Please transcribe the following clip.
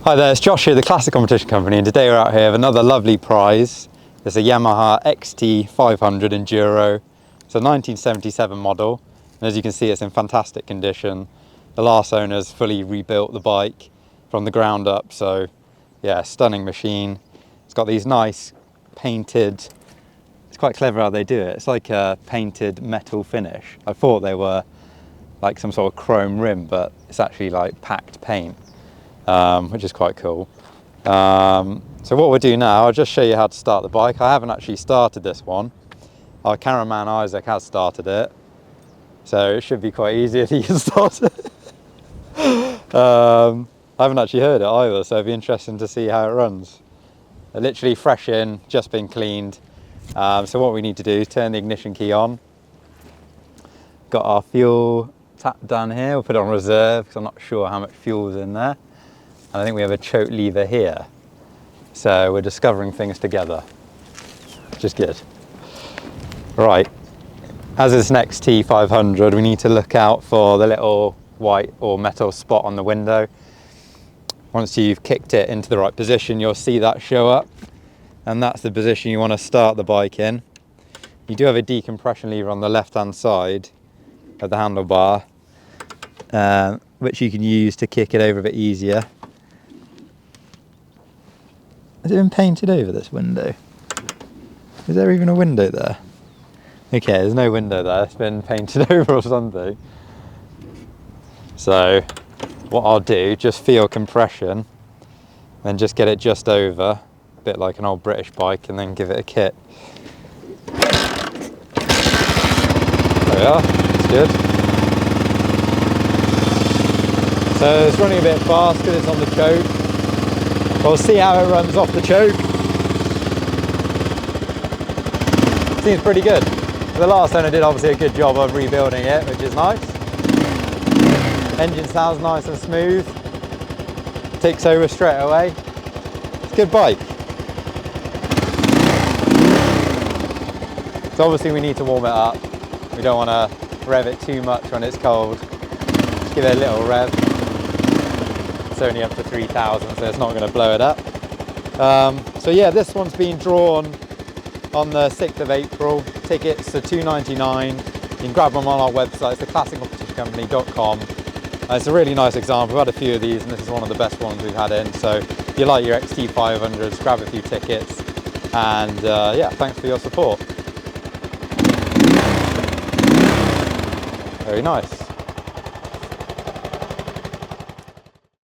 Hi there, it's Josh here, the Classic Competition Company, and today we're out here with another lovely prize. It's a Yamaha XT500 Enduro. It's a 1977 model, and as you can see, it's in fantastic condition. The last owners fully rebuilt the bike from the ground up, so yeah, stunning machine. It's got these nice painted, it's quite clever how they do it. It's like a painted metal finish. I thought they were like some sort of chrome rim, but it's actually like packed paint. Which is quite cool. So what we'll do now, I'll just show you how to start the bike. I haven't actually started this one. Our cameraman Isaac has started it, so it should be quite easy if he can start it. I haven't actually heard it either, so it'd be interesting to see how it runs. Literally fresh in, just been cleaned. So what we need to do is turn the ignition key on. Got our fuel tap down here, we'll put it on reserve because I'm not sure how much fuel is in there. And I think we have a choke lever here. So we're discovering things together, which is good. Right, as this next XT500, we need to look out for the little white or metal spot on the window. Once you've kicked it into the right position, you'll see that show up. And that's the position you want to start the bike in. You do have a decompression lever on the left-hand side of the handlebar, which you can use to kick it over a bit easier. Has it been painted over, this window? Is there even a window there? Okay, there's no window there, it's been painted over or something. So what I'll do, just feel compression, then just get it just over, a bit like an old British bike, and then give it a kick. There we are, that's good. So it's running a bit fast because it's on the choke. We'll see how it runs off the choke. Seems pretty good. The last owner did obviously a good job of rebuilding it, which is nice. Engine sounds nice and smooth. Takes over straight away. It's a good bike. So obviously we need to warm it up. We don't want to rev it too much when it's cold. Just give it a little rev. It's only up to 3,000, so it's not going to blow it up. So yeah, this one's been drawn on the 6th of April. Tickets are $2.99. You can grab them on our website, it's theclassiccompetitioncompany.com. It's a really nice example. We've had a few of these, and this is one of the best ones we've had in. So if you like your XT500s, grab a few tickets. And yeah, thanks for your support. Very nice.